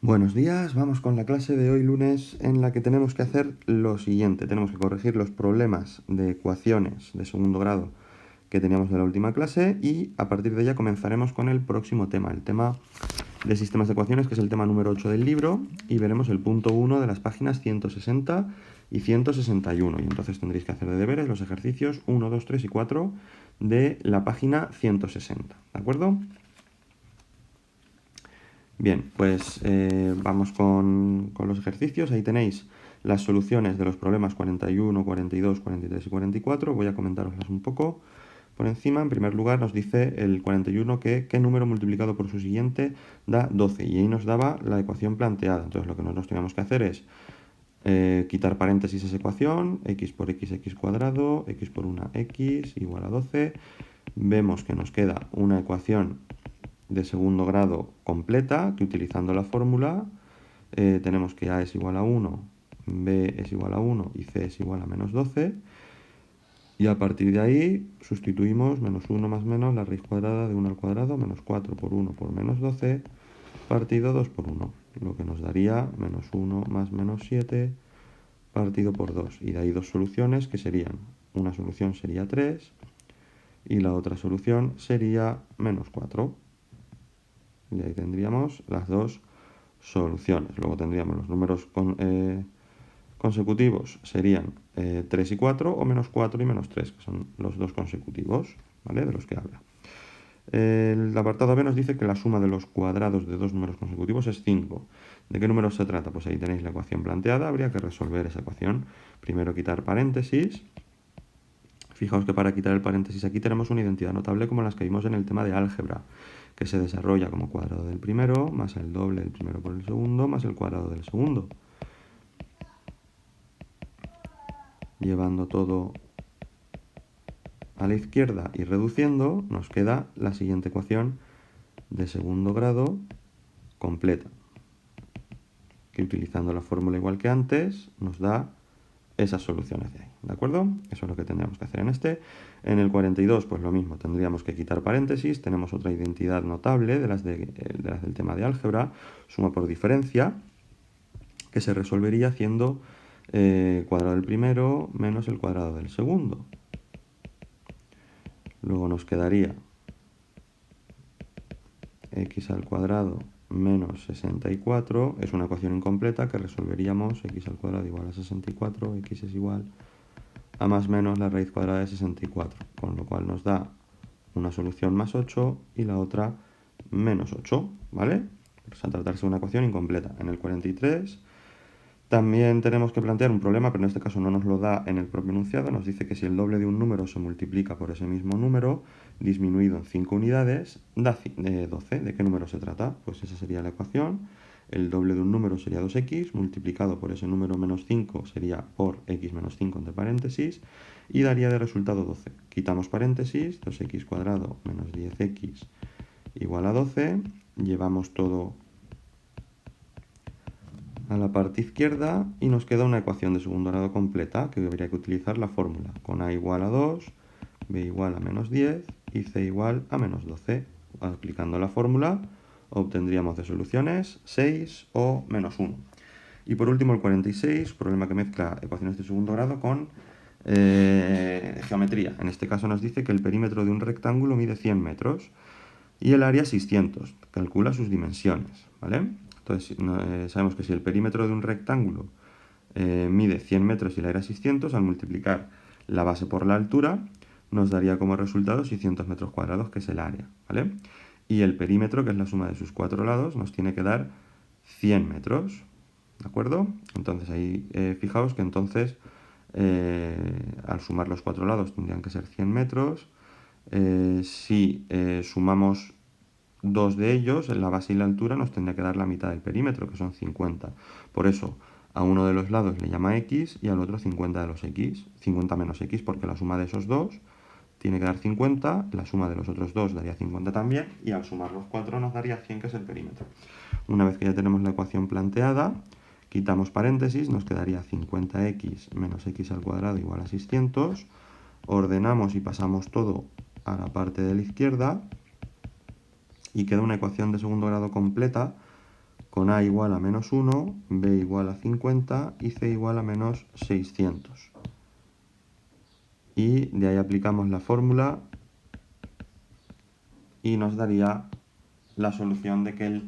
Buenos días, vamos con la clase de hoy lunes en la que tenemos que hacer lo siguiente. Tenemos que corregir los problemas de ecuaciones de segundo grado que teníamos de la última clase y a partir de ella comenzaremos con el próximo tema, el tema de sistemas de ecuaciones, que es el tema número 8 del libro, y veremos el punto 1 de las páginas 160 y 161. Y entonces tendréis que hacer de deberes los ejercicios 1, 2, 3 y 4 de la página 160, ¿de acuerdo? Bien, pues vamos con los ejercicios. Ahí tenéis las soluciones de los problemas 41, 42, 43 y 44. Voy a comentaroslas un poco por encima. En primer lugar nos dice el 41 que qué número multiplicado por su siguiente da 12. Y ahí nos daba la ecuación planteada. Entonces lo que nosotros teníamos que hacer es quitar paréntesis a esa ecuación, x por x cuadrado, x por una x igual a 12. Vemos que nos queda una ecuación de segundo grado completa, que utilizando la fórmula tenemos que a es igual a 1, b es igual a 1 y c es igual a menos 12. Y a partir de ahí sustituimos menos 1 más menos la raíz cuadrada de 1 al cuadrado, menos 4 por 1 por menos 12, partido 2 por 1, lo que nos daría menos 1 más menos 7 partido por 2. Y de ahí dos soluciones que serían, una solución sería 3 y la otra solución sería menos 4. Y ahí tendríamos las dos soluciones. Luego tendríamos los números consecutivos, serían 3 y 4 o menos 4 y menos 3, que son los dos consecutivos, ¿vale? De los que habla. El apartado B nos dice que la suma de los cuadrados de dos números consecutivos es 5. ¿De qué números se trata? Pues ahí tenéis la ecuación planteada, habría que resolver esa ecuación. Primero quitar paréntesis. Fijaos que para quitar el paréntesis aquí tenemos una identidad notable como las que vimos en el tema de álgebra, que se desarrolla como cuadrado del primero, más el doble del primero por el segundo, más el cuadrado del segundo. Llevando todo a la izquierda y reduciendo, nos queda la siguiente ecuación de segundo grado completa, que utilizando la fórmula igual que antes, nos da esas soluciones de ahí, ¿de acuerdo? Eso es lo que tendríamos que hacer en este. En el 42, pues lo mismo, tendríamos que quitar paréntesis, tenemos otra identidad notable de las del tema de álgebra, suma por diferencia, que se resolvería haciendo cuadrado del primero menos el cuadrado del segundo. Luego nos quedaría x al cuadrado menos 64, es una ecuación incompleta que resolveríamos x al cuadrado igual a 64, x es igual a más menos la raíz cuadrada de 64, con lo cual nos da una solución más 8 y la otra menos 8, ¿vale? Pues a tratarse de una ecuación incompleta. En el 43 también tenemos que plantear un problema, pero en este caso no nos lo da en el propio enunciado. Nos dice que si el doble de un número se multiplica por ese mismo número, disminuido en 5 unidades, da 12. ¿De qué número se trata? Pues esa sería la ecuación. El doble de un número sería 2x, multiplicado por ese número menos 5 sería por x menos 5 entre paréntesis, y daría de resultado 12. Quitamos paréntesis, 2x cuadrado menos 10x igual a 12, llevamos todo a la parte izquierda y nos queda una ecuación de segundo grado completa, que habría que utilizar la fórmula, con a igual a 2, b igual a menos 10 y c igual a menos 12. Aplicando la fórmula obtendríamos de soluciones 6 o menos 1. Y por último el 46, problema que mezcla ecuaciones de segundo grado con geometría. En este caso nos dice que el perímetro de un rectángulo mide 100 metros y el área 600. Calcula sus dimensiones, ¿vale? Entonces sabemos que si el perímetro de un rectángulo mide 100 metros y el área 600, al multiplicar la base por la altura, nos daría como resultado 600 metros cuadrados, que es el área, ¿vale? Y el perímetro, que es la suma de sus cuatro lados, nos tiene que dar 100 metros, ¿de acuerdo? Entonces ahí fijaos que entonces al sumar los cuatro lados tendrían que ser 100 metros. Si sumamos dos de ellos, en la base y la altura, nos tendría que dar la mitad del perímetro, que son 50. Por eso, a uno de los lados le llama x y al otro 50 de los x. 50 menos x, porque la suma de esos dos tiene que dar 50, la suma de los otros dos daría 50 también, y al sumar los cuatro nos daría 100, que es el perímetro. Una vez que ya tenemos la ecuación planteada, quitamos paréntesis, nos quedaría 50x menos x al cuadrado igual a 600. Ordenamos y pasamos todo a la parte de la izquierda y queda una ecuación de segundo grado completa con A igual a menos 1, B igual a 50 y C igual a menos 600. Y de ahí aplicamos la fórmula y nos daría la solución de que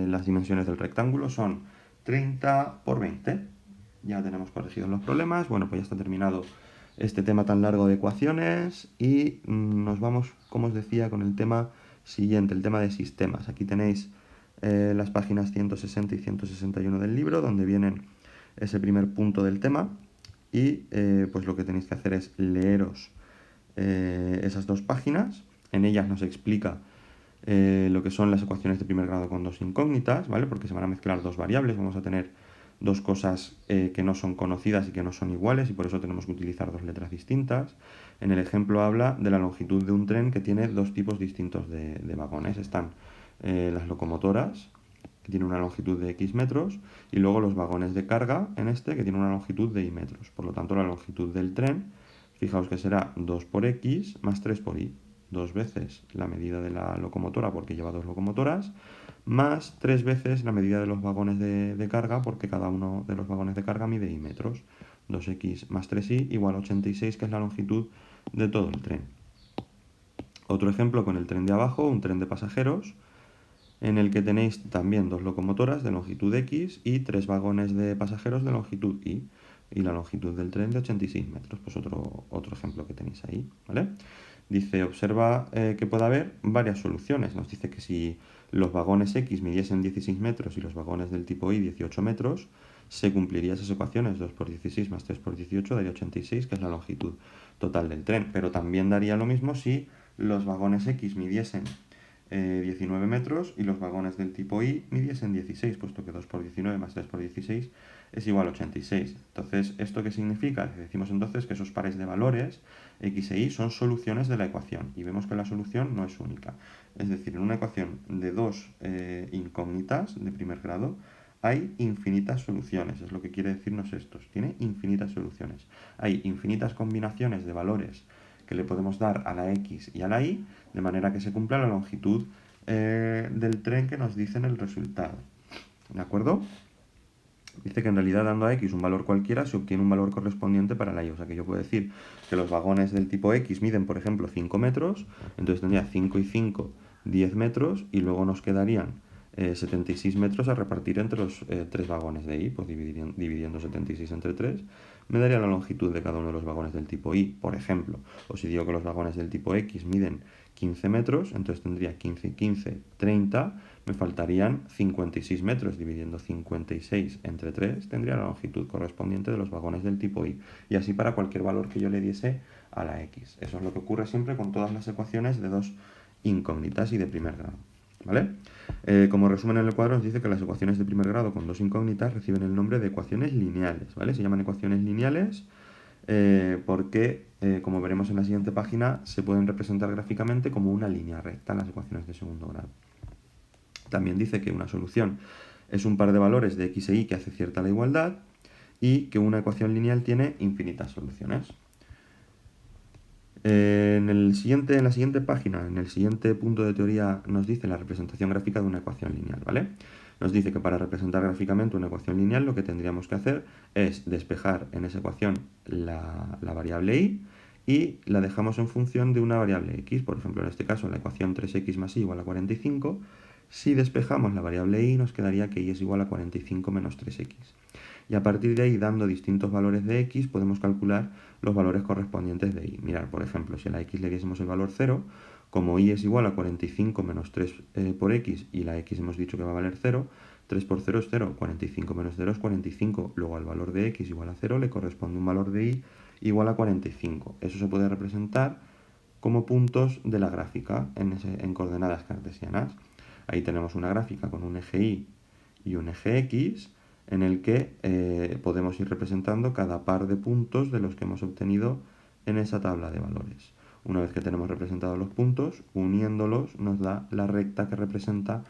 las dimensiones del rectángulo son 30 por 20. Ya tenemos corregidos los problemas. Bueno, pues ya está terminado este tema tan largo de ecuaciones y nos vamos, como os decía, con el tema siguiente, el tema de sistemas. Aquí tenéis las páginas 160 y 161 del libro, donde vienen ese primer punto del tema y pues lo que tenéis que hacer es leeros esas dos páginas. En ellas nos explica lo que son las ecuaciones de primer grado con dos incógnitas, ¿vale? Porque se van a mezclar dos variables, vamos a tener dos cosas que no son conocidas y que no son iguales y por eso tenemos que utilizar dos letras distintas. En el ejemplo habla de la longitud de un tren que tiene dos tipos distintos de vagones. Están las locomotoras, que tienen una longitud de X metros, y luego los vagones de carga, en este, que tienen una longitud de Y metros. Por lo tanto, la longitud del tren, fijaos que será 2 por X más 3 por Y. Dos veces la medida de la locomotora porque lleva dos locomotoras, más 3 veces la medida de los vagones de carga porque cada uno de los vagones de carga mide Y metros. 2x más 3y igual a 86, que es la longitud de todo el tren. Otro ejemplo con el tren de abajo, un tren de pasajeros, en el que tenéis también dos locomotoras de longitud X y tres vagones de pasajeros de longitud Y. Y la longitud del tren de 86 metros, pues otro ejemplo que tenéis ahí, ¿vale? Dice, observa que puede haber varias soluciones. Nos dice que si los vagones X midiesen 16 metros y los vagones del tipo Y 18 metros, se cumplirían esas ecuaciones. 2 por 16 más 3 por 18 daría 86, que es la longitud total del tren. Pero también daría lo mismo si los vagones X midiesen 19 metros y los vagones del tipo Y midiesen 16, puesto que 2 por 19 más 3 por 16 es igual a 86. Entonces, ¿esto qué significa? Decimos entonces que esos pares de valores X e Y son soluciones de la ecuación y vemos que la solución no es única. Es decir, en una ecuación de dos incógnitas de primer grado hay infinitas soluciones, es lo que quiere decirnos esto, tiene infinitas soluciones. Hay infinitas combinaciones de valores que le podemos dar a la X y a la Y, de manera que se cumpla la longitud del tren que nos dice en el resultado. ¿De acuerdo? Dice que en realidad dando a X un valor cualquiera se obtiene un valor correspondiente para la Y. O sea que yo puedo decir que los vagones del tipo X miden, por ejemplo, 5 metros, entonces tendría 5 y 5, 10 metros, y luego nos quedarían 76 metros a repartir entre los tres vagones de Y, pues dividiendo 76 entre 3, me daría la longitud de cada uno de los vagones del tipo Y, por ejemplo. O si digo que los vagones del tipo X miden 15 metros, entonces tendría 15 y 15, 30, me faltarían 56 metros, dividiendo 56 entre 3, tendría la longitud correspondiente de los vagones del tipo Y. Y así para cualquier valor que yo le diese a la X. Eso es lo que ocurre siempre con todas las ecuaciones de dos incógnitas y de primer grado. ¿Vale? Como resumen en el cuadro nos dice que las ecuaciones de primer grado con dos incógnitas reciben el nombre de ecuaciones lineales, ¿vale? Se llaman ecuaciones lineales porque, como veremos en la siguiente página, se pueden representar gráficamente como una línea recta en las ecuaciones de segundo grado. También dice que una solución es un par de valores de X e Y que hace cierta la igualdad y que una ecuación lineal tiene infinitas soluciones. En la siguiente página, en el siguiente punto de teoría, nos dice la representación gráfica de una ecuación lineal, ¿vale? Nos dice que para representar gráficamente una ecuación lineal lo que tendríamos que hacer es despejar en esa ecuación la variable y la dejamos en función de una variable x. Por ejemplo, en este caso, la ecuación 3x más y igual a 45. Si despejamos la variable y, nos quedaría que y es igual a 45 menos 3x. Y a partir de ahí, dando distintos valores de x, podemos calcular los valores correspondientes de y. Mirad, por ejemplo, si a la x le diésemos el valor 0, como y es igual a 45 menos 3 por x y la x hemos dicho que va a valer 0, 3 por 0 es 0, 45 menos 0 es 45, luego al valor de x igual a 0 le corresponde un valor de y igual a 45. Eso se puede representar como puntos de la gráfica en coordenadas cartesianas. Ahí tenemos una gráfica con un eje y y un eje x, en el que podemos ir representando cada par de puntos de los que hemos obtenido en esa tabla de valores. Una vez que tenemos representados los puntos, uniéndolos nos da la recta que representa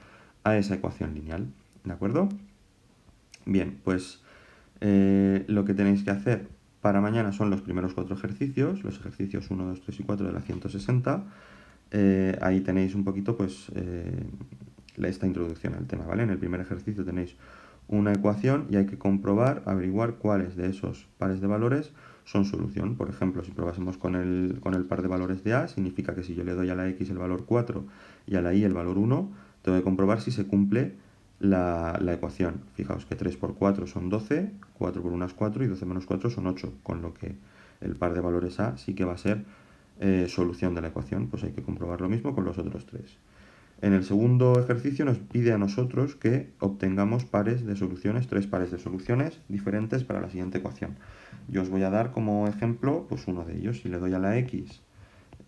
a esa ecuación lineal. ¿De acuerdo? Bien, pues lo que tenéis que hacer para mañana son los primeros 4 ejercicios, los ejercicios 1, 2, 3 y 4 de la 160. Ahí tenéis un poquito, pues, esta introducción al tema, ¿vale? En el primer ejercicio tenéis una ecuación y hay que comprobar, averiguar cuáles de esos pares de valores son solución. Por ejemplo, si probásemos con el par de valores de A, significa que si yo le doy a la X el valor 4 y a la Y el valor 1, tengo que comprobar si se cumple la ecuación. Fijaos que 3 por 4 son 12, 4 por 1 es 4 y 12 menos 4 son 8, con lo que el par de valores A sí que va a ser solución de la ecuación. Pues hay que comprobar lo mismo con los otros tres. En el segundo ejercicio nos pide a nosotros que obtengamos pares de soluciones, 3 pares de soluciones diferentes para la siguiente ecuación. Yo os voy a dar como ejemplo pues uno de ellos. Si le doy a la x,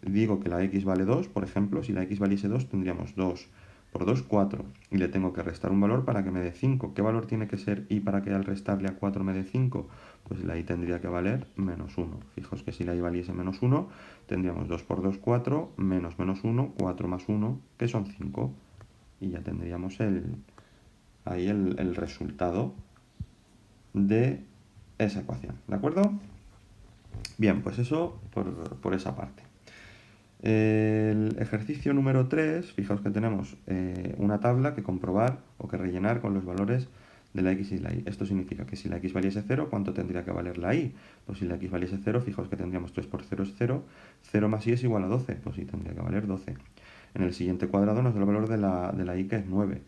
digo que la x vale 2, por ejemplo, si la x valiese 2 tendríamos 2 por 2, 4. Y le tengo que restar un valor para que me dé 5. ¿Qué valor tiene que ser y para que al restarle a 4 me dé 5? Pues la y tendría que valer menos 1. Fijaos que si la y valiese menos 1, tendríamos 2 por 2, 4, menos 1, 4 más 1, que son 5. Y ya tendríamos ahí el resultado de esa ecuación. ¿De acuerdo? Bien, pues eso por esa parte. El ejercicio número 3, fijaos que tenemos una tabla que comprobar o que rellenar con los valores de la x y la y. Esto significa que si la x valiese 0, ¿cuánto tendría que valer la y? Pues si la x valiese 0, fijaos que tendríamos 3 por 0 es 0, 0 más y es igual a 12, pues sí, tendría que valer 12. En el siguiente cuadrado nos da el valor de la y, que es 9.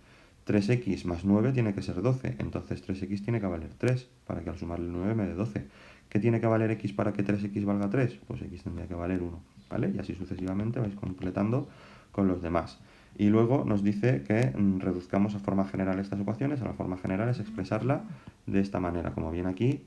3x más 9 tiene que ser 12, entonces 3x tiene que valer 3, para que al sumarle el 9 me dé 12. ¿Qué tiene que valer x para que 3x valga 3? Pues x tendría que valer 1, ¿vale? Y así sucesivamente vais completando con los demás. Y luego nos dice que reduzcamos a forma general estas ecuaciones. A la forma general es expresarla de esta manera, como viene aquí,